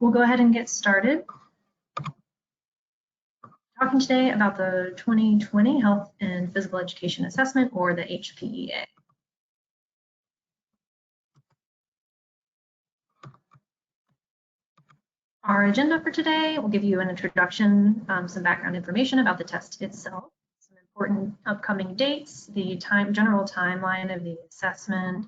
We'll go ahead and get started. Talking today about the 2020 Health and Physical Education Assessment, or the HPEA. Our agenda for today will give you an introduction, some background information about the test itself, some important upcoming dates, the general timeline of the assessment,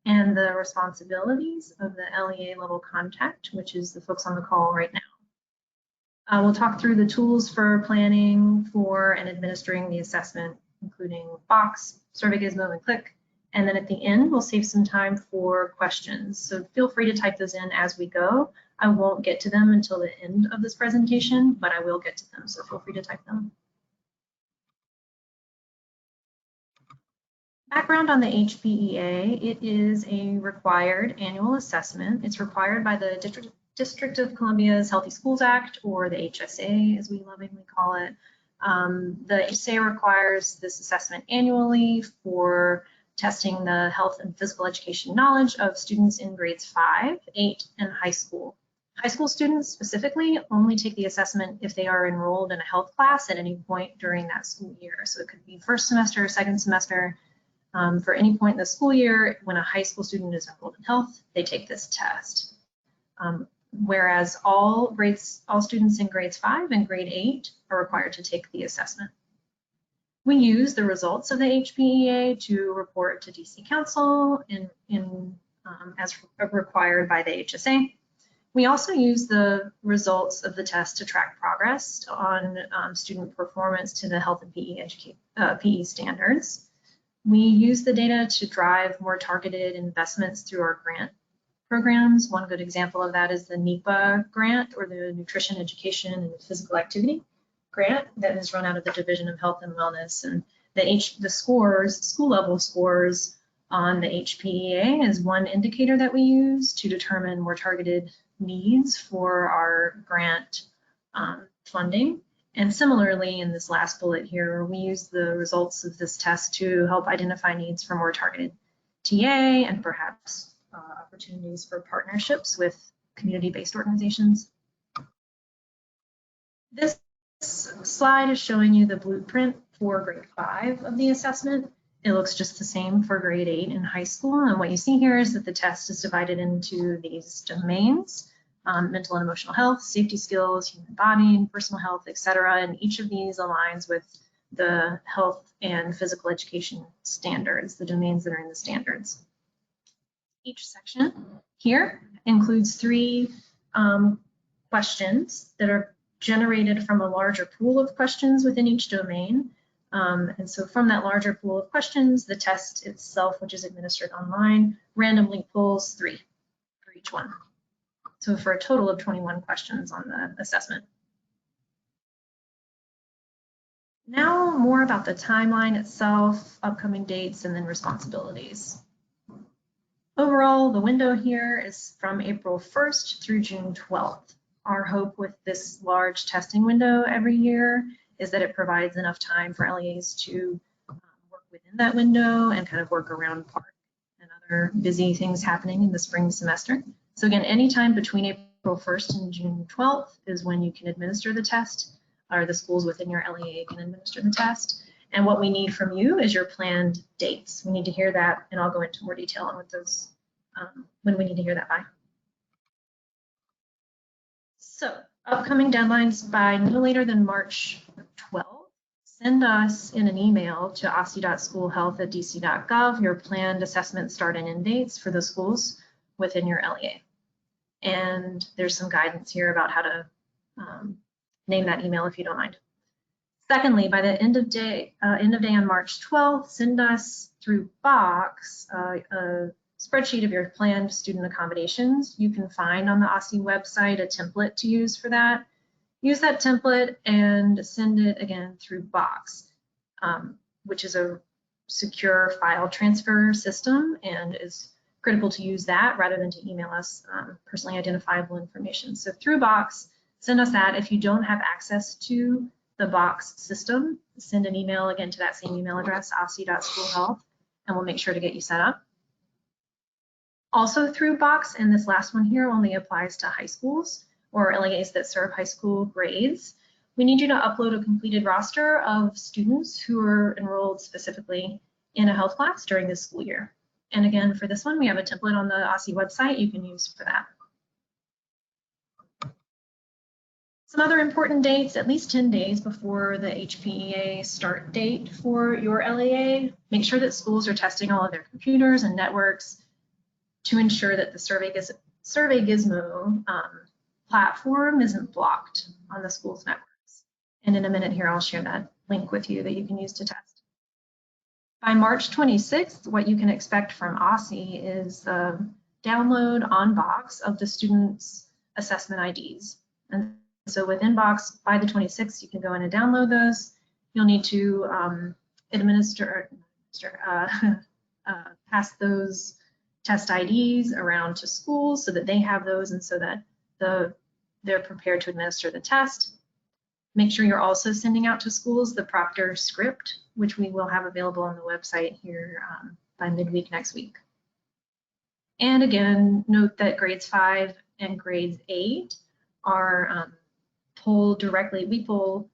and the responsibilities of the LEA-level contact, which is the folks on the call right now. We'll talk through the tools for planning for and administering the assessment, including Box, Survey Gizmo, and Click. And then at the end, we'll save some time for questions. So feel free to type those in as we go. I won't get to them until the end of this presentation, but I will get to them, so feel free to type them. Background on the HPEA: it is a required annual assessment. It's required by the District of Columbia's Healthy Schools Act, or the HSA as we lovingly call it. The HSA requires this assessment annually for testing the health and physical education knowledge of students in grades 5, 8, and high school. High school students specifically only take the assessment if they are enrolled in a health class at any point during that school year. So it could be first semester or second semester. For any point in the school year, when a high school student is enrolled in health, they take this test. Whereas all students in grades 5 and grade 8 are required to take the assessment. We use the results of the HPEA to report to DC Council as required by the HSA. We also use the results of the test to track progress on student performance to the health and PE standards. We use the data to drive more targeted investments through our grant programs. One good example of that is the NEPA grant, or the Nutrition, Education, and Physical Activity grant that is run out of the Division of Health and Wellness. And the scores, school level scores on the HPEA is one indicator that we use to determine more targeted needs for our grant funding. And similarly, in this last bullet here, we use the results of this test to help identify needs for more targeted TA and perhaps opportunities for partnerships with community-based organizations. This slide is showing you the blueprint for grade 5 of the assessment. It looks just the same for grade 8 in high school. And what you see here is that the test is divided into these domains: mental and emotional health, safety skills, human body, and personal health, etc. And each of these aligns with the health and physical education standards, the domains that are in the standards. Each section here includes 3 questions that are generated from a larger pool of questions within each domain. And so from that larger pool of questions, the test itself, which is administered online, randomly pulls 3 for each one. So for a total of 21 questions on the assessment. Now more about the timeline itself, upcoming dates, and then responsibilities. Overall, the window here is from April 1st through June 12th. Our hope with this large testing window every year is that it provides enough time for LEAs to work within that window and kind of work around park and other busy things happening in the spring semester. So again, anytime between April 1st and June 12th is when you can administer the test, or the schools within your LEA can administer the test. And what we need from you is your planned dates. We need to hear that, and I'll go into more detail on what those, when we need to hear that by. So, upcoming deadlines: by no later than March 12th, send us in an email to osce.schoolhealth@dc.gov your planned assessment start and end dates for the schools within your LEA. And there's some guidance here about how to name that email if you don't mind. Secondly, by the end of day on March 12th, send us through Box a spreadsheet of your planned student accommodations. You can find on the OSSE website a template to use for that. Use that template and send it again through Box, which is a secure file transfer system, and is critical to use that rather than to email us personally identifiable information. So through Box, send us that. If you don't have access to the Box system, send an email again to that same email address, osce.schoolhealth, and we'll make sure to get you set up. Also through Box, and this last one here only applies to high schools, or LEAs that serve high school grades, we need you to upload a completed roster of students who are enrolled specifically in a health class during this school year. And again, for this one, we have a template on the OSSE website you can use for that. Some other important dates, at least 10 days before the HPEA start date for your LEA, make sure that schools are testing all of their computers and networks to ensure that the Survey Gizmo platform isn't blocked on the school's networks. And in a minute here, I'll share that link with you that you can use to test. By March 26th, what you can expect from OSSE is the download on box of the students' assessment IDs. And so within box, by the 26th, you can go in and download those. You'll need to pass those test IDs around to schools so that they have those and so that they're prepared to administer the test. Make sure you're also sending out to schools the Proctor script, which we will have available on the website here by midweek next week. And again, note that grades 5 and grades 8 are pulled directly. We pull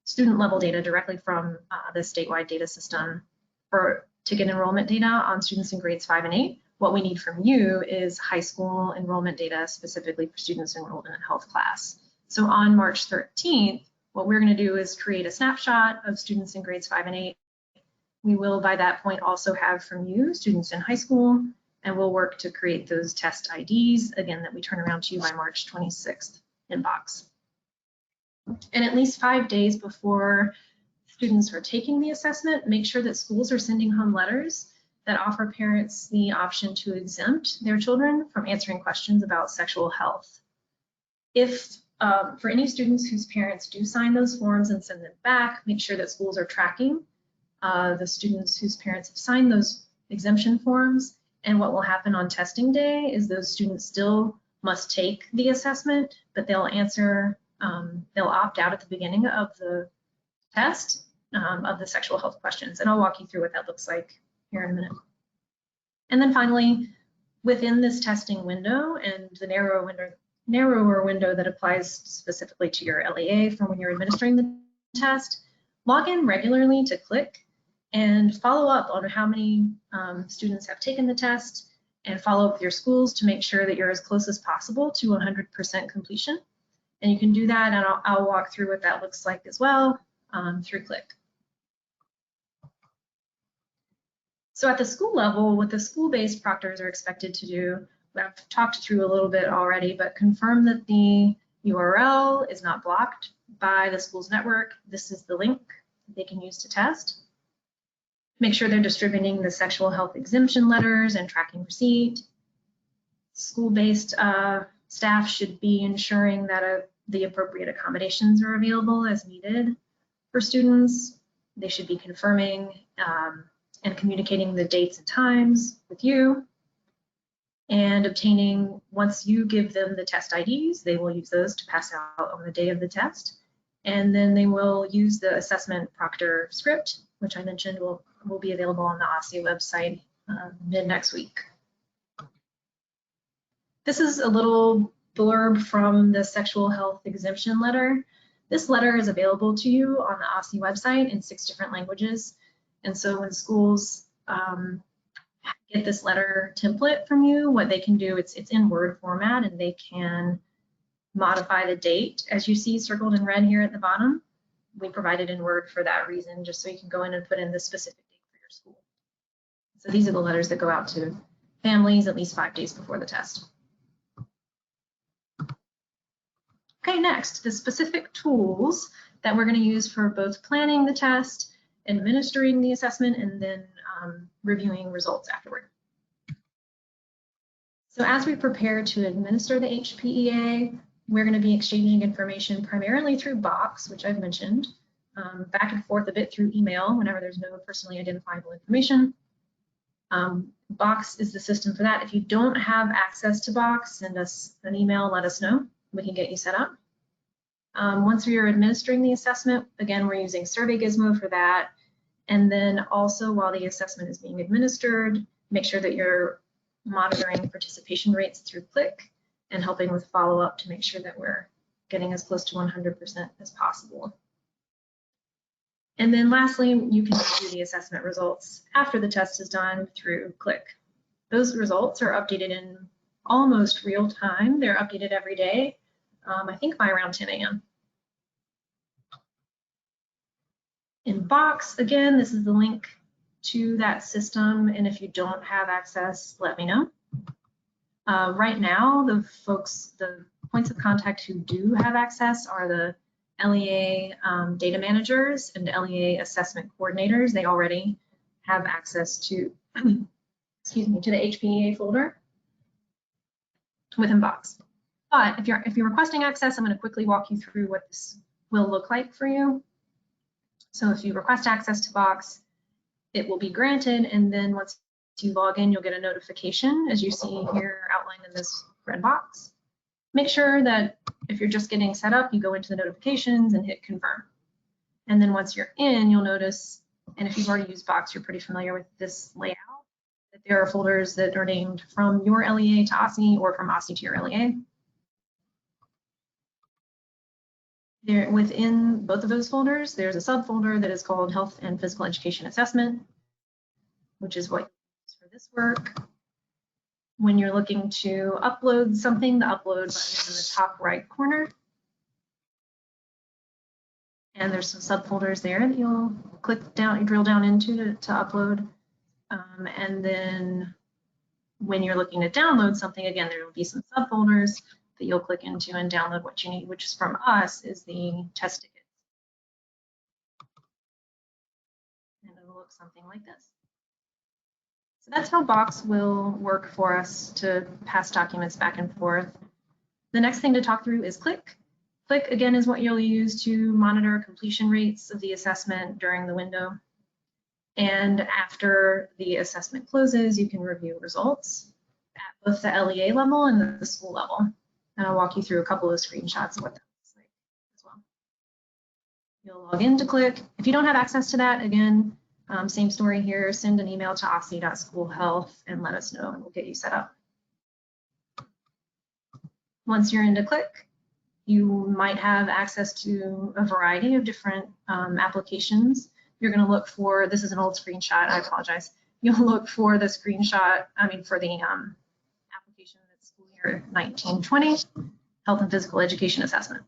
student level data directly from the statewide data system to get enrollment data on students in grades 5 and 8. What we need from you is high school enrollment data specifically for students enrolled in a health class. So on March 13th, what we're going to do is create a snapshot of students in grades 5 and 8. We will, by that point, also have from you students in high school, and we'll work to create those test IDs, again, that we turn around to you by March 26th inbox. And at least 5 days before students are taking the assessment, make sure that schools are sending home letters that offer parents the option to exempt their children from answering questions about sexual health. If for any students whose parents do sign those forms and send them back, make sure that schools are tracking the students whose parents have signed those exemption forms. And what will happen on testing day is those students still must take the assessment, but they'll opt out at the beginning of the test of the sexual health questions. And I'll walk you through what that looks like here in a minute. And then finally, within this testing window and the narrower window that applies specifically to your LEA for when you're administering the test, log in regularly to click and follow up on how many students have taken the test and follow up with your schools to make sure that you're as close as possible to 100% completion. And you can do that, and I'll walk through what that looks like as well through Click. So at the school level, what the school-based proctors are expected to do, I've talked through a little bit already, but confirm that the URL is not blocked by the school's network. This is the link that they can use to test. Make sure they're distributing the sexual health exemption letters and tracking receipt. School-based staff should be ensuring that the appropriate accommodations are available as needed for students. They should be confirming and communicating the dates and times with you, and obtaining, once you give them the test IDs, they will use those to pass out on the day of the test. And then they will use the assessment Proctor script, which I mentioned will be available on the OSSE website mid next week. This is a little blurb from the sexual health exemption letter. This letter is available to you on the OSSE website in 6 different languages. And so when schools get this letter template from you, what they can do, it's in Word format, and they can modify the date as you see circled in red here at the bottom. We provide it in Word for that reason, just so you can go in and put in the specific date for your school. So these are the letters that go out to families at least 5 days before the test. Okay, next, the specific tools that we're going to use for both planning the test, administering the assessment, and then reviewing results afterward. So as we prepare to administer the HPEA, we're going to be exchanging information primarily through Box, which I've mentioned, back and forth a bit through email whenever there's no personally identifiable information. Box is the system for that. If you don't have access to Box, send us an email, let us know. We can get you set up. Once we are administering the assessment, again, we're using Survey Gizmo for that. And then also while the assessment is being administered, make sure that you're monitoring participation rates through Click and helping with follow-up to make sure that we're getting as close to 100% as possible. And then lastly, you can review the assessment results after the test is done through Click. Those results are updated in almost real time. They're updated every day, I think by around 10 a.m. In Box, again, this is the link to that system, and if you don't have access, let me know. Right now, the points of contact who do have access are the LEA data managers and LEA assessment coordinators. They already have access to, excuse me, to the HPEA folder within Box. But if you're requesting access, I'm going to quickly walk you through what this will look like for you. So if you request access to Box, it will be granted, and then once you log in, you'll get a notification, as you see here outlined in this red box. Make sure that if you're just getting set up, you go into the notifications and hit confirm. And then once you're in, you'll notice, and if you've already used Box, you're pretty familiar with this layout, that there are folders that are named from your LEA to OSSE or from OSSE to your LEA. There, within both of those folders, there's a subfolder that is called Health and Physical Education Assessment, which is what you use for this work. When you're looking to upload something, the upload button is in the top right corner. And there's some subfolders there that you'll click down, you drill down into to upload. And then when you're looking to download something, again, there will be some subfolders that you'll click into and download what you need, which is from us is the test ticket. And it'll look something like this. So that's how Box will work for us to pass documents back and forth. The next thing to talk through is Click. Click, again, is what you'll use to monitor completion rates of the assessment during the window. And after the assessment closes, you can review results at both the LEA level and the school level. And I'll walk you through a couple of screenshots of what that looks like as well. You'll log into Click. If you don't have access to that, again, same story here, send an email to OSSE.schoolhealth and let us know and we'll get you set up. Once you're into Click, you might have access to a variety of different applications. You're going to look for, this is an old screenshot, I apologize. You'll look for the screenshot, for the application that's school year 1920, Health and Physical Education Assessment.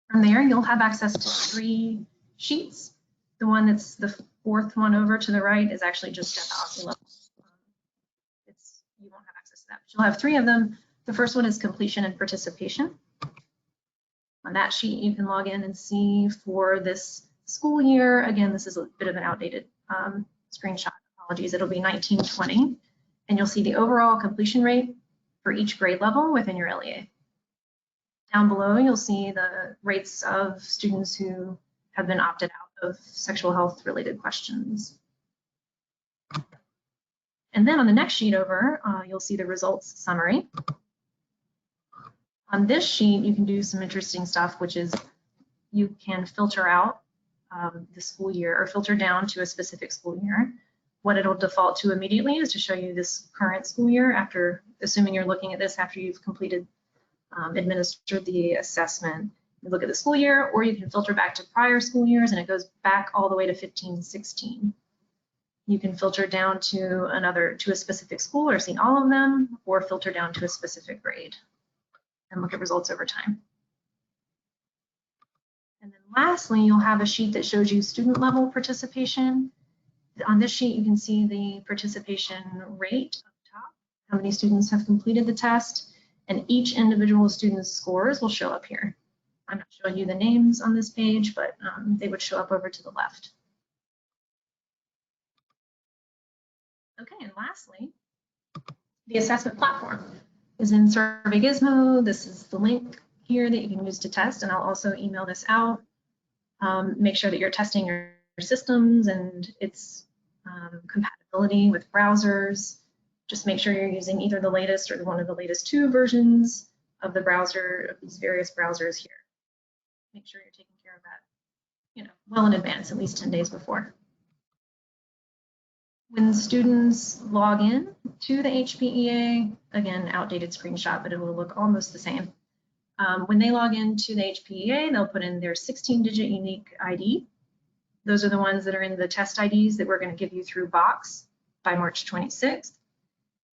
From there, you'll have access to 3 sheets. The one that's the 4th one over to the right is actually just at the OSSE level. You won't have access to that, but you'll have 3 of them. The first one is completion and participation. On that sheet, you can log in and see for this school year. Again, this is a bit of an outdated screenshot. Apologies. It'll be 1920, and you'll see the overall completion rate for each grade level within your LEA. Down below, you'll see the rates of students who have been opted out of sexual health related questions. And then on the next sheet over, you'll see the results summary. On this sheet, you can do some interesting stuff, which is you can filter out the school year or filter down to a specific school year. What it'll default to immediately is to show you this current school year after, assuming you're looking at this after you've completed, administered the assessment. You look at the school year, or you can filter back to prior school years and it goes back all the way to 15-16. You can filter down to a specific school or see all of them, or filter down to a specific grade and look at results over time. And then lastly, you'll have a sheet that shows you student level participation. On this sheet, you can see the participation rate up top, how many students have completed the test, and each individual student's scores will show up here. I'm not showing you the names on this page, but they would show up over to the left. Okay, and lastly, the assessment platform is in Survey Gizmo. This is the link here that you can use to test, and I'll also email this out. Make sure that you're testing your systems and its compatibility with browsers. Just make sure you're using either the latest or one of the latest 2 versions of the browser, of these various browsers here. Make sure you're taking care of that, well in advance, at least 10 days before. When students log in to the HPEA, again, outdated screenshot, but it will look almost the same. When they log into the HPEA, they'll put in their 16-digit unique ID. Those are the ones that are in the test IDs that we're going to give you through Box by March 26th.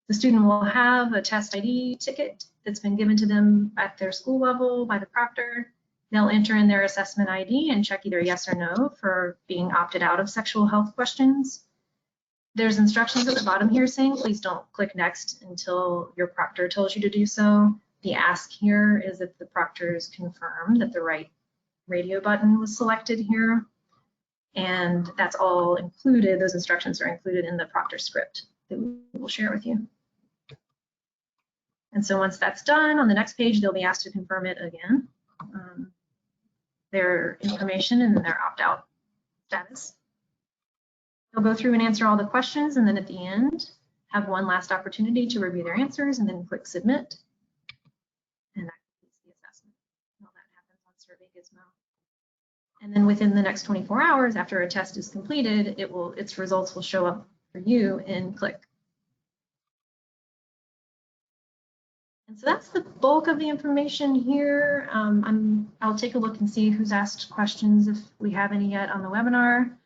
The student will have a test ID ticket that's been given to them at their school level by the proctor. They'll enter in their assessment ID and check either yes or no for being opted out of sexual health questions. There's instructions at the bottom here saying, please don't click next until your proctor tells you to do so. The ask here is if the proctors confirm that the right radio button was selected here. And that's all included, those instructions are included in the proctor script that we will share with you. And so once that's done, on the next page, they'll be asked to confirm it again, their information and their opt-out status. They'll go through and answer all the questions, and then at the end, have one last opportunity to review their answers and then click submit. And that completes the assessment. All that happens on Survey Gizmo. And then within the next 24 hours after a test is completed, its results will show up for you in Click. And so that's the bulk of the information here. I'll take a look and see who's asked questions if we have any yet on the webinar.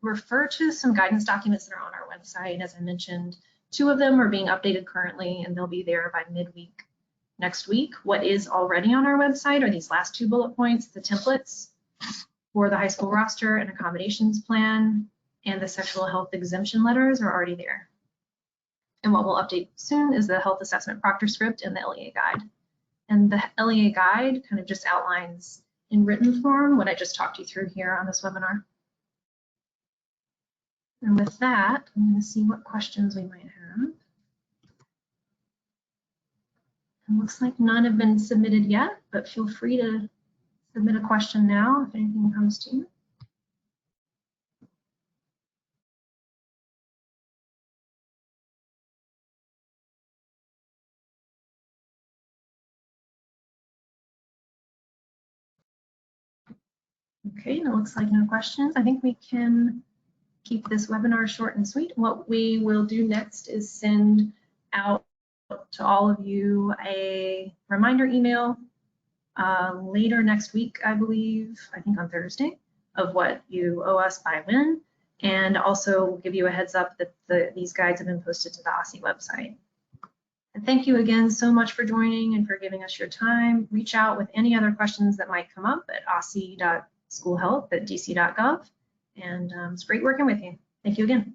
Refer to some guidance documents that are on our website. As I mentioned, 2 of them are being updated currently, and they'll be there by midweek next week. What is already on our website are these last 2 bullet points, the templates for the high school roster and accommodations plan, and the sexual health exemption letters are already there. And what we'll update soon is the health assessment proctor script and the LEA guide. And the LEA guide kind of just outlines in written form what I just talked you through here on this webinar. And with that, I'm going to see what questions we might have. It looks like none have been submitted yet, but feel free to submit a question now if anything comes to you. Okay, it looks like no questions. I think we can keep this webinar short and sweet. What we will do next is send out to all of you a reminder email later next week, I believe, I think on Thursday, of what you owe us by when, and also give you a heads up that these guides have been posted to the OSSE website. And thank you again so much for joining and for giving us your time. Reach out with any other questions that might come up at osse.schoolhealth@dc.gov. And it's great working with you. Thank you again.